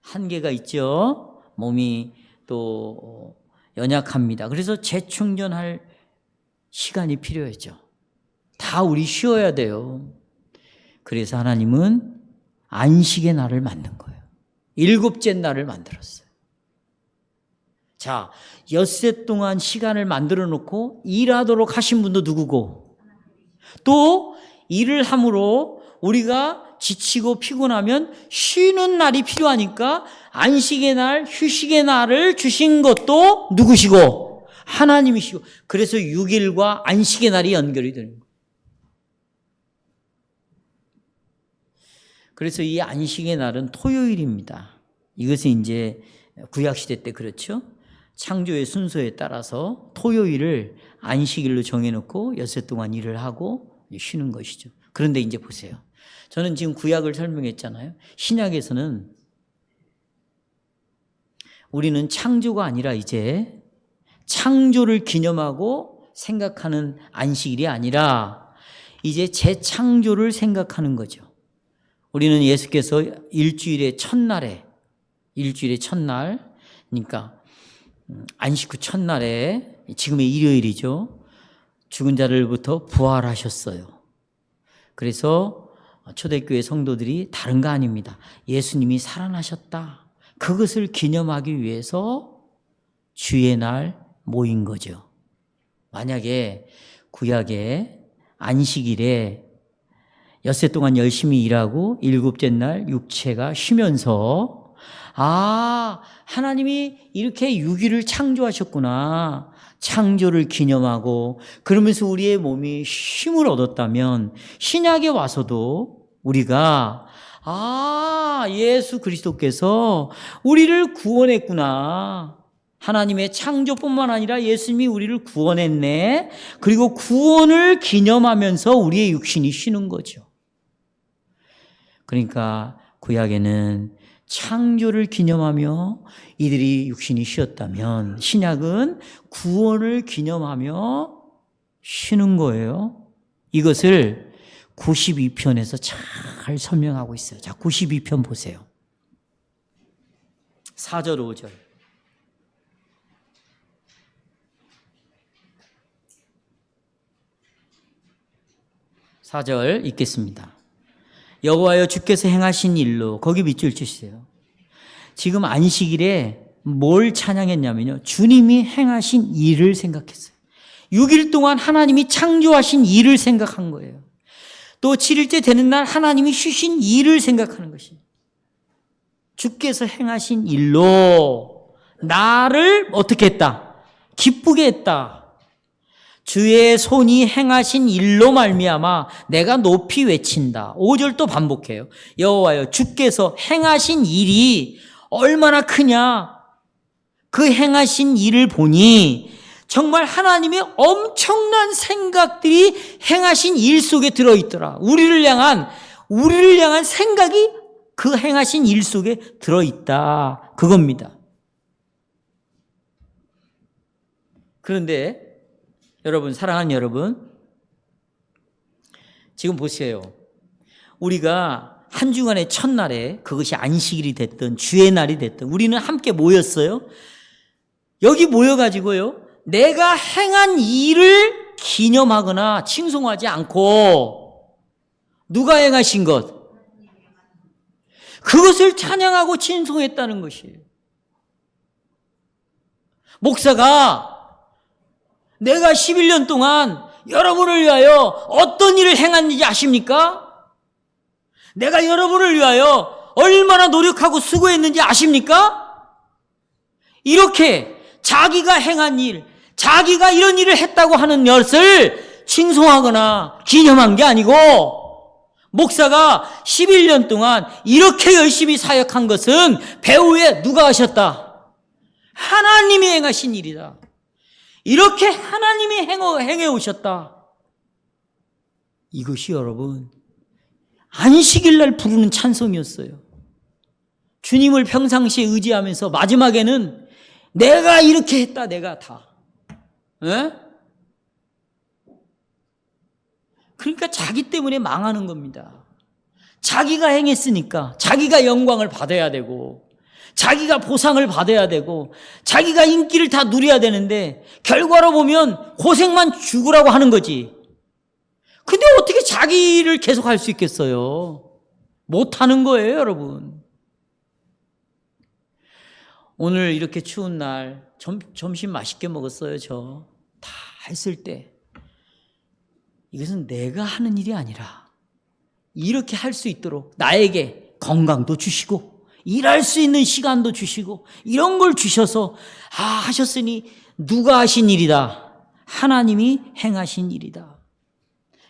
한계가 있죠. 몸이 또 연약합니다. 그래서 재충전할 시간이 필요하죠. 다 우리 쉬어야 돼요. 그래서 하나님은 안식의 날을 만든 거예요. 7째 날을 만들었어요. 자, 엿새 동안 시간을 만들어 놓고 일하도록 하신 분도 누구고 또 일을 함으로 우리가 지치고 피곤하면 쉬는 날이 필요하니까 안식의 날, 휴식의 날을 주신 것도 누구시고? 하나님이시고. 그래서 6일과 안식의 날이 연결이 되는 거예요. 그래서 이 안식의 날은 토요일입니다. 이것은 이제 구약시대 때 그렇죠. 창조의 순서에 따라서 토요일을 안식일로 정해놓고 엿새 동안 일을 하고 쉬는 것이죠. 그런데 이제 보세요. 저는 지금 구약을 설명했잖아요. 신약에서는 우리는 창조가 아니라 이제 창조를 기념하고 생각하는 안식일이 아니라 이제 재창조를 생각하는 거죠. 우리는 예수께서 일주일의 첫날, 그러니까 안식 후 첫날에 지금의 일요일이죠. 죽은 자들부터 부활하셨어요. 그래서 초대교회 성도들이 다른 거 아닙니다. 예수님이 살아나셨다. 그것을 기념하기 위해서 주의 날 모인 거죠. 만약에 구약의 안식일에 엿새 동안 열심히 일하고 일곱째 날 육체가 쉬면서 하나님이 이렇게 6일을 창조하셨구나. 창조를 기념하고 그러면서 우리의 몸이 쉼을 얻었다면 신약에 와서도 우리가 예수 그리스도께서 우리를 구원했구나. 하나님의 창조뿐만 아니라 예수님이 우리를 구원했네. 그리고 구원을 기념하면서 우리의 육신이 쉬는 거죠. 그러니까 구약에는 창조를 기념하며 이들이 육신이 쉬었다면 신약은 구원을 기념하며 쉬는 거예요. 이것을 92편에서 잘 설명하고 있어요. 자, 92편 보세요. 4절, 5절. 4절 읽겠습니다. 여호와여 주께서 행하신 일로, 거기 밑줄 치세요. 지금 안식일에 뭘 찬양했냐면요, 주님이 행하신 일을 생각했어요. 6일 동안 하나님이 창조하신 일을 생각한 거예요. 또 7일째 되는 날 하나님이 쉬신 일을 생각하는 것이에요. 주께서 행하신 일로 나를 어떻게 했다? 기쁘게 했다. 주의 손이 행하신 일로 말미암아 내가 높이 외친다. 5절 또 반복해요. 여호와여 주께서 행하신 일이 얼마나 크냐. 그 행하신 일을 보니 정말 하나님의 엄청난 생각들이 행하신 일 속에 들어있더라. 우리를 향한 생각이 그 행하신 일 속에 들어있다. 그겁니다. 그런데 여러분, 사랑하는 여러분, 지금 보세요. 우리가 한 주간의 첫날에 그것이 안식일이 됐든 주의 날이 됐든 우리는 함께 모였어요. 여기 모여가지고요, 내가 행한 일을 기념하거나 칭송하지 않고 누가 행하신 것, 그것을 찬양하고 칭송했다는 것이에요. 목사가 내가 11년 동안 여러분을 위하여 어떤 일을 행했는지 아십니까? 내가 여러분을 위하여 얼마나 노력하고 수고했는지 아십니까? 이렇게 자기가 행한 일, 자기가 이런 일을 했다고 하는 것을 칭송하거나 기념한 게 아니고, 목사가 11년 동안 이렇게 열심히 사역한 것은 배후에 누가 하셨다? 하나님이 행하신 일이다. 이렇게 하나님이 행해 오셨다. 이것이 여러분 안식일 날 부르는 찬송이었어요. 주님을 평상시에 의지하면서 마지막에는 내가 이렇게 했다, 내가 다. 에? 그러니까 자기 때문에 망하는 겁니다. 자기가 행했으니까 자기가 영광을 받아야 되고 자기가 보상을 받아야 되고 자기가 인기를 다 누려야 되는데 결과로 보면 고생만 죽으라고 하는 거지. 근데 어떻게 자기 일을 계속 할 수 있겠어요? 못하는 거예요, 여러분. 오늘 이렇게 추운 날 점심 맛있게 먹었어요. 저 다 했을 때 이것은 내가 하는 일이 아니라 이렇게 할 수 있도록 나에게 건강도 주시고 일할 수 있는 시간도 주시고 이런 걸 주셔서 하셨으니 누가 하신 일이다. 하나님이 행하신 일이다.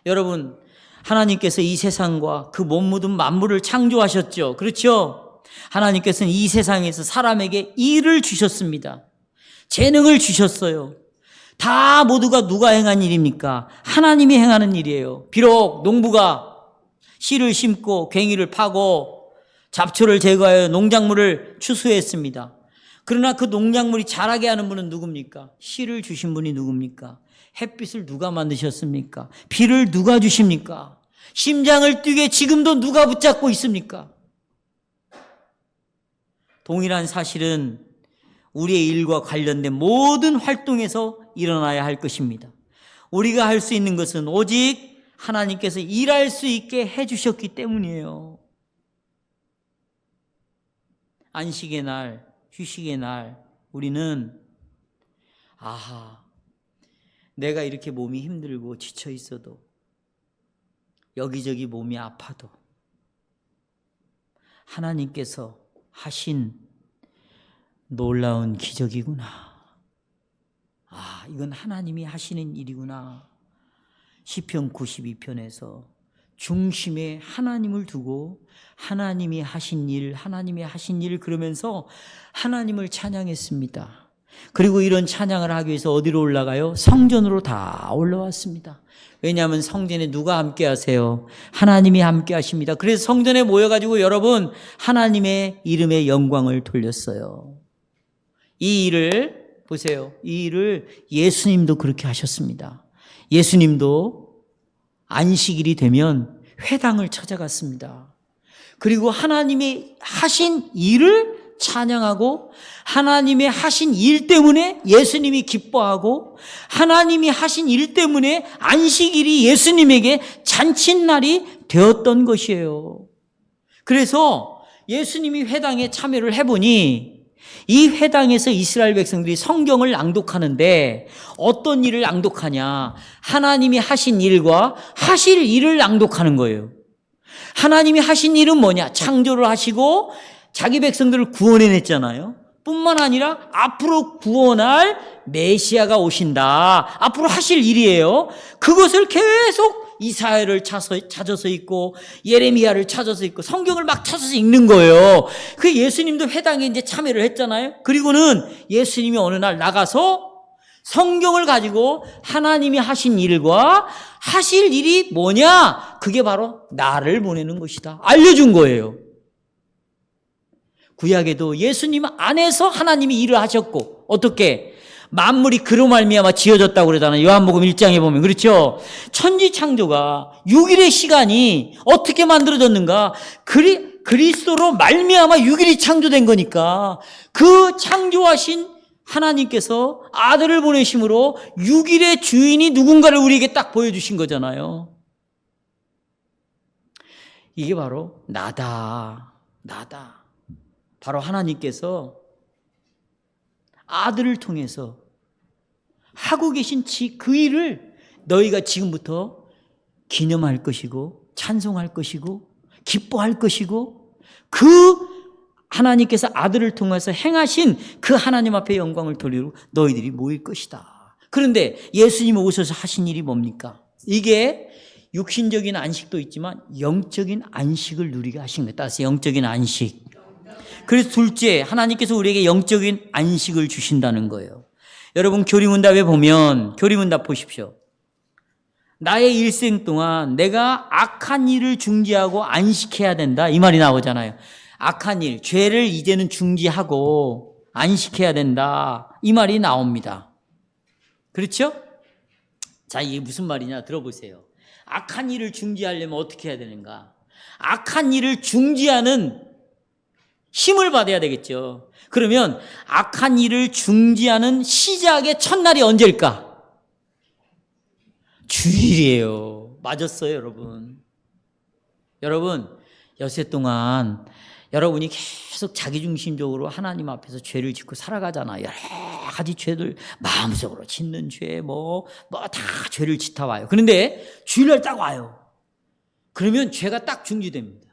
여러분, 하나님께서 이 세상과 그 못 묻은 만물을 창조하셨죠. 그렇죠? 하나님께서는 이 세상에서 사람에게 일을 주셨습니다. 재능을 주셨어요. 다 모두가 누가 행한 일입니까? 하나님이 행하는 일이에요. 비록 농부가 씨를 심고 괭이를 파고 잡초를 제거하여 농작물을 추수했습니다. 그러나 그 농작물이 자라게 하는 분은 누굽니까? 씨를 주신 분이 누굽니까? 햇빛을 누가 만드셨습니까? 비를 누가 주십니까? 심장을 뛰게 지금도 누가 붙잡고 있습니까? 동일한 사실은 우리의 일과 관련된 모든 활동에서 일어나야 할 것입니다. 우리가 할 수 있는 것은 오직 하나님께서 일할 수 있게 해주셨기 때문이에요. 안식의 날, 휴식의 날, 우리는 내가 이렇게 몸이 힘들고 지쳐 있어도 여기저기 몸이 아파도 하나님께서 하신 놀라운 기적이구나. 이건 하나님이 하시는 일이구나. 시편 92편에서 중심에 하나님을 두고 하나님이 하신 일 그러면서 하나님을 찬양했습니다. 그리고 이런 찬양을 하기 위해서 어디로 올라가요? 성전으로 다 올라왔습니다. 왜냐하면 성전에 누가 함께 하세요? 하나님이 함께 하십니다. 그래서 성전에 모여가지고 여러분 하나님의 이름의 영광을 돌렸어요. 이 일을 보세요. 이 일을 예수님도 그렇게 하셨습니다. 예수님도 안식일이 되면 회당을 찾아갔습니다. 그리고 하나님이 하신 일을 찬양하고 하나님의 하신 일 때문에 예수님이 기뻐하고 하나님이 하신 일 때문에 안식일이 예수님에게 잔칫날이 되었던 것이에요. 그래서 예수님이 회당에 참여를 해보니 이 회당에서 이스라엘 백성들이 성경을 낭독하는데 어떤 일을 낭독하냐? 하나님이 하신 일과 하실 일을 낭독하는 거예요. 하나님이 하신 일은 뭐냐? 창조를 하시고 자기 백성들을 구원해냈잖아요. 뿐만 아니라 앞으로 구원할 메시아가 오신다. 앞으로 하실 일이에요. 그것을 계속 이사야를 찾아서 읽고 예레미야를 찾아서 읽고 성경을 막 찾아서 읽는 거예요. 그 예수님도 회당에 이제 참여를 했잖아요. 그리고는 예수님이 어느 날 나가서 성경을 가지고 하나님이 하신 일과 하실 일이 뭐냐? 그게 바로 나를 보내는 것이다. 알려준 거예요. 구약에도 예수님 안에서 하나님이 일을 하셨고 어떻게? 만물이 그로 말미암아 지어졌다고 그러잖아요. 요한복음 1장에 보면. 그렇죠? 천지 창조가 6일의 시간이 어떻게 만들어졌는가? 그리스도로 말미암아 6일이 창조된 거니까 그 창조하신 하나님께서 아들을 보내심으로 6일의 주인이 누군가를 우리에게 딱 보여주신 거잖아요. 이게 바로 나다. 바로 하나님께서 아들을 통해서 하고 계신 그 일을 너희가 지금부터 기념할 것이고 찬송할 것이고 기뻐할 것이고 그 하나님께서 아들을 통해서 행하신 그 하나님 앞에 영광을 돌리고 너희들이 모일 것이다. 그런데 예수님이 오셔서 하신 일이 뭡니까? 이게 육신적인 안식도 있지만 영적인 안식을 누리게 하신 거예요. 따라서 영적인 안식. 그래서 둘째, 하나님께서 우리에게 영적인 안식을 주신다는 거예요. 여러분 교리문답에 보면 교리문답 보십시오. 나의 일생 동안 내가 악한 일을 중지하고 안식해야 된다. 이 말이 나오잖아요. 악한 일, 죄를 이제는 중지하고 안식해야 된다. 이 말이 나옵니다. 그렇죠? 자, 이게 무슨 말이냐 들어보세요. 악한 일을 중지하려면 어떻게 해야 되는가? 악한 일을 중지하는 힘을 받아야 되겠죠. 그러면 악한 일을 중지하는 시작의 첫날이 언제일까? 주일이에요. 맞았어요, 여러분. 여러분, 여세 동안 여러분이 계속 자기중심적으로 하나님 앞에서 죄를 짓고 살아가잖아. 여러 가지 죄들 마음속으로 짓는 죄 다 죄를 짓다 와요. 그런데 주일날 딱 와요. 그러면 죄가 딱 중지됩니다.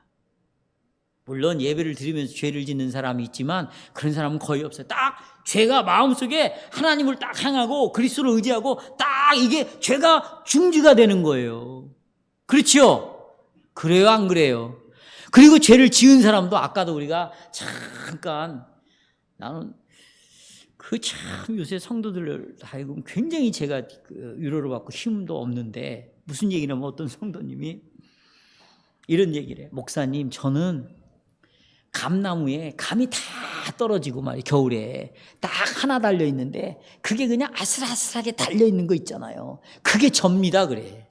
물론 예배를 드리면서 죄를 짓는 사람이 있지만 그런 사람은 거의 없어요. 딱 죄가 마음속에 하나님을 딱 향하고 그리스도를 의지하고 딱 이게 죄가 중지가 되는 거예요. 그렇지요? 그래요, 안 그래요? 그리고 죄를 지은 사람도 아까도 우리가 잠깐 나는 참 요새 성도들 하여금 굉장히 제가 위로를 받고 힘도 없는데 무슨 얘기냐면 어떤 성도님이 이런 얘기를 해요. 목사님, 저는 감나무에 감이 다 떨어지고 말이에요. 겨울에 딱 하나 달려 있는데 그게 그냥 아슬아슬하게 달려 있는 거 있잖아요. 그게 접니다 그래.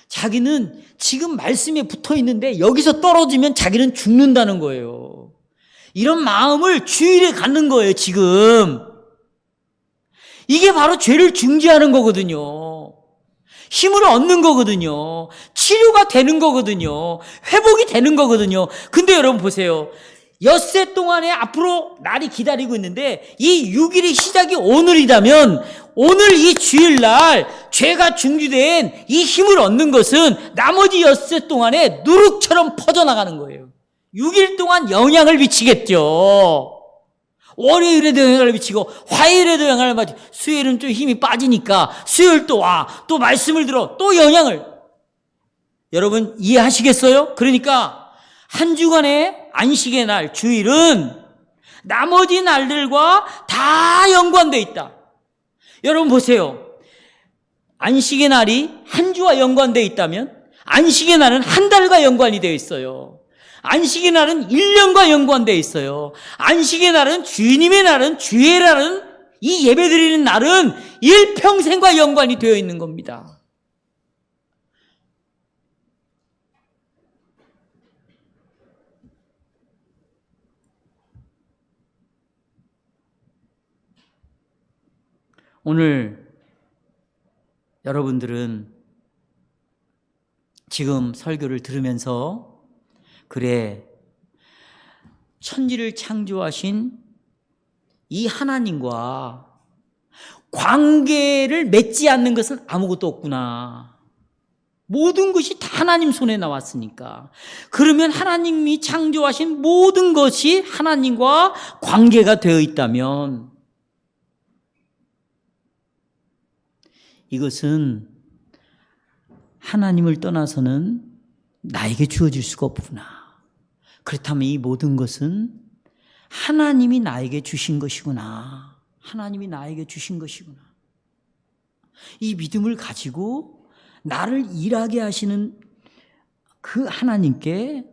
자기는 지금 말씀에 붙어 있는데 여기서 떨어지면 자기는 죽는다는 거예요. 이런 마음을 주일에 갖는 거예요, 지금. 이게 바로 죄를 중지하는 거거든요. 힘을 얻는 거거든요. 치료가 되는 거거든요. 회복이 되는 거거든요. 근데 여러분 보세요. 엿새 동안에 앞으로 날이 기다리고 있는데 이 6일의 시작이 오늘이라면 오늘 이 주일날 죄가 중지된 이 힘을 얻는 것은 나머지 엿새 동안에 누룩처럼 퍼져나가는 거예요. 6일 동안 영향을 미치겠죠. 월요일에도 영향을 미치고 화요일에도 영향을 미치고 수요일은 좀 힘이 빠지니까 수요일 또 와. 또 말씀을 들어. 또 영향을. 여러분 이해하시겠어요? 그러니까 한 주간의 안식의 날 주일은 나머지 날들과 다 연관되어 있다. 여러분 보세요. 안식의 날이 한 주와 연관되어 있다면 안식의 날은 한 달과 연관이 되어 있어요. 안식의 날은 1년과 연관되어 있어요. 안식의 날은 주님의 날은 주의 날은 이 예배드리는 날은 일평생과 연관이 되어 있는 겁니다. 오늘 여러분들은 지금 설교를 들으면서 그래, 천지를 창조하신 이 하나님과 관계를 맺지 않는 것은 아무것도 없구나. 모든 것이 다 하나님 손에 나왔으니까. 그러면 하나님이 창조하신 모든 것이 하나님과 관계가 되어 있다면 이것은 하나님을 떠나서는 나에게 주어질 수가 없구나. 그렇다면 이 모든 것은 하나님이 나에게 주신 것이구나. 하나님이 나에게 주신 것이구나. 이 믿음을 가지고 나를 일하게 하시는 그 하나님께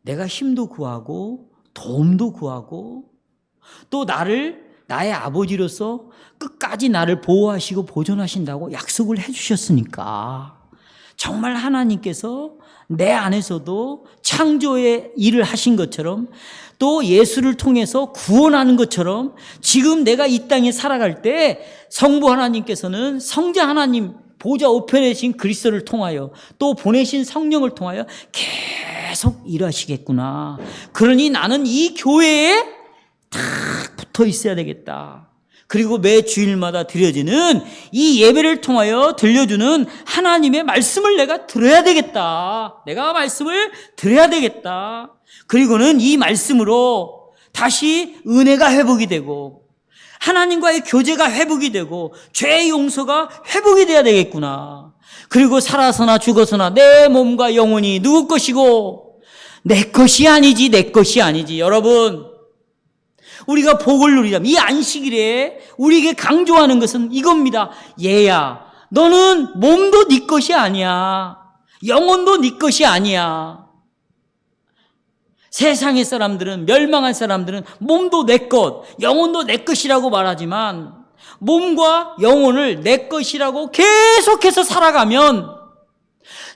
내가 힘도 구하고 도움도 구하고 또 나의 아버지로서 끝까지 나를 보호하시고 보존하신다고 약속을 해주셨으니까 정말 하나님께서 내 안에서도 창조의 일을 하신 것처럼 또 예수를 통해서 구원하는 것처럼 지금 내가 이 땅에 살아갈 때 성부 하나님께서는 성자 하나님 보좌 우편에 계신 그리스도를 통하여 또 보내신 성령을 통하여 계속 일하시겠구나. 그러니 나는 이 교회에 딱 붙어 있어야 되겠다. 그리고 매 주일마다 드려지는 이 예배를 통하여 들려주는 하나님의 말씀을 내가 들어야 되겠다. 내가 말씀을 들어야 되겠다. 그리고는 이 말씀으로 다시 은혜가 회복이 되고 하나님과의 교제가 회복이 되고 죄의 용서가 회복이 돼야 되겠구나. 그리고 살아서나 죽어서나 내 몸과 영혼이 누구 것이고 내 것이 아니지, 내 것이 아니지. 여러분, 우리가 복을 누리자면 이 안식일에 우리에게 강조하는 것은 이겁니다. 얘야, 너는 몸도 네 것이 아니야. 영혼도 네 것이 아니야. 세상의 사람들은, 멸망한 사람들은 몸도 내 것, 영혼도 내 것이라고 말하지만 몸과 영혼을 내 것이라고 계속해서 살아가면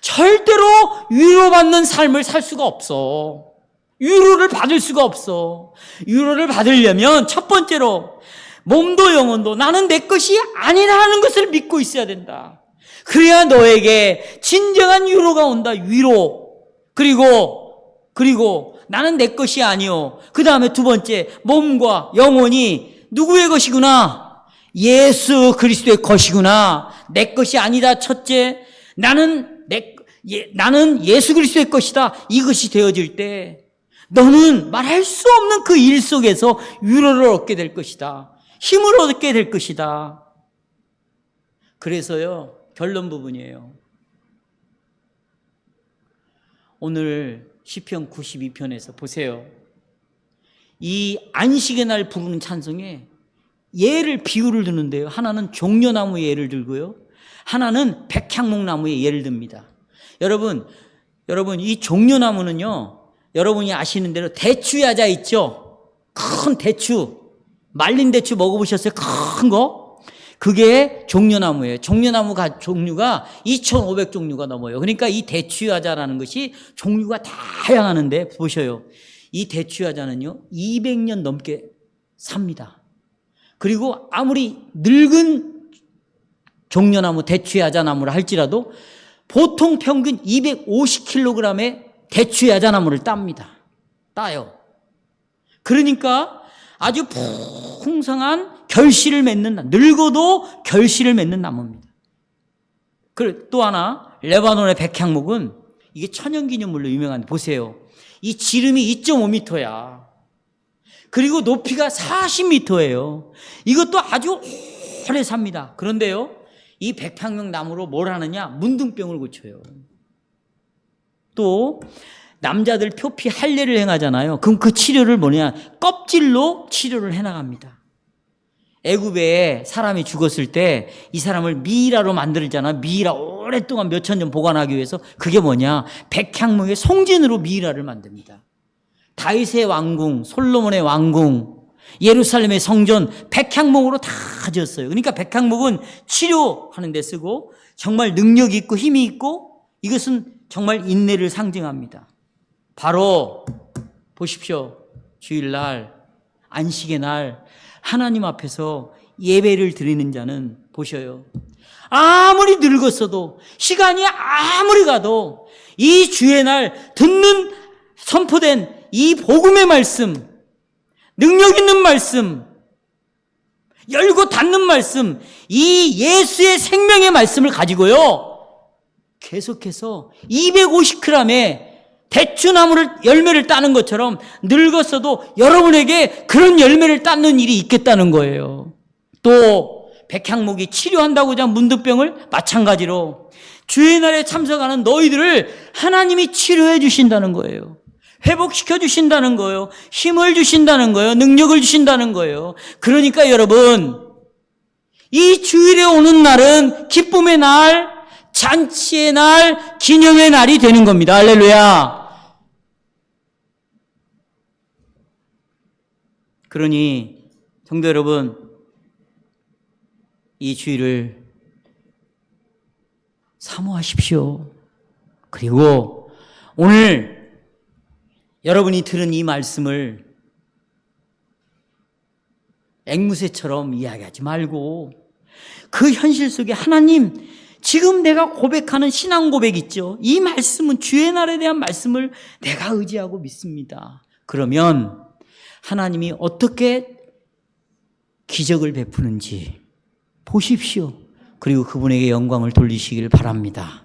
절대로 위로받는 삶을 살 수가 없어. 위로를 받을 수가 없어. 위로를 받으려면 첫 번째로 몸도 영혼도 나는 내 것이 아니라는 것을 믿고 있어야 된다. 그래야 너에게 진정한 위로가 온다. 위로. 그리고 나는 내 것이 아니요. 그 다음에 두 번째, 몸과 영혼이 누구의 것이구나? 예수 그리스도의 것이구나. 내 것이 아니다. 첫째, 나는 예수 그리스도의 것이다. 이것이 되어질 때 너는 말할 수 없는 그 일 속에서 위로를 얻게 될 것이다. 힘을 얻게 될 것이다. 그래서요, 결론 부분이에요. 오늘 시편 92편에서 보세요. 이 안식의 날 부르는 찬송에 비유를 드는데요. 하나는 종려나무 예를 들고요. 하나는 백향목나무의 예를 듭니다. 여러분, 이 종려나무는요, 여러분이 아시는 대로 대추야자 있죠? 큰 대추, 말린 대추 먹어보셨어요? 큰 거? 그게 종려나무예요. 종려나무 종류가 2,500종류가 넘어요. 그러니까 이 대추야자라는 것이 종류가 다양한데 보셔요. 이 대추야자는요, 200년 넘게 삽니다. 그리고 아무리 늙은 종려나무, 대추야자나무를 할지라도 보통 평균 250kg의 대추야자나무를 따요. 그러니까 아주 풍성한 결실을 맺는, 늙어도 결실을 맺는 나무입니다. 그리고 또 하나, 레바논의 백향목은 이게 천연기념물로 유명한데 보세요. 이 지름이 2.5m야. 그리고 높이가 40m예요. 이것도 아주 오래 삽니다. 그런데요, 이 백향목 나무로 뭘 하느냐? 문둥병을 고쳐요. 또 남자들 표피 할례를 행하잖아요. 그럼 그 치료를 뭐냐? 껍질로 치료를 해나갑니다. 애굽에 사람이 죽었을 때 이 사람을 미이라로 만들잖아. 미이라 오랫동안 몇천 년 보관하기 위해서. 그게 뭐냐? 백향목의 송진으로 미이라를 만듭니다. 다윗의 왕궁, 솔로몬의 왕궁, 예루살렘의 성전 백향목으로 다 지었어요. 그러니까 백향목은 치료하는 데 쓰고 정말 능력이 있고 힘이 있고 이것은 정말 인내를 상징합니다. 바로 보십시오. 주일날, 안식의 날 하나님 앞에서 예배를 드리는 자는 보셔요. 아무리 늙었어도, 시간이 아무리 가도 이 주의 날 듣는 선포된 이 복음의 말씀, 능력 있는 말씀, 열고 닫는 말씀, 이 예수의 생명의 말씀을 가지고요, 계속해서 250g의 대추나무를 열매를 따는 것처럼 늙었어도 여러분에게 그런 열매를 따는 일이 있겠다는 거예요. 또 백향목이 치료한다고 하자 문둥병을 마찬가지로 주의 날에 참석하는 너희들을 하나님이 치료해 주신다는 거예요. 회복시켜 주신다는 거예요. 힘을 주신다는 거예요. 능력을 주신다는 거예요. 그러니까 여러분, 이 주일에 오는 날은 기쁨의 날, 잔치의 날, 기념의 날이 되는 겁니다. 할렐루야. 그러니 성도 여러분, 이 주일을 사모하십시오. 그리고 오늘 여러분이 들은 이 말씀을 앵무새처럼 이야기하지 말고 그 현실 속에 하나님, 지금 내가 고백하는 신앙 고백 있죠. 이 말씀은 주의 날에 대한 말씀을 내가 의지하고 믿습니다. 그러면 하나님이 어떻게 기적을 베푸는지 보십시오. 그리고 그분에게 영광을 돌리시길 바랍니다.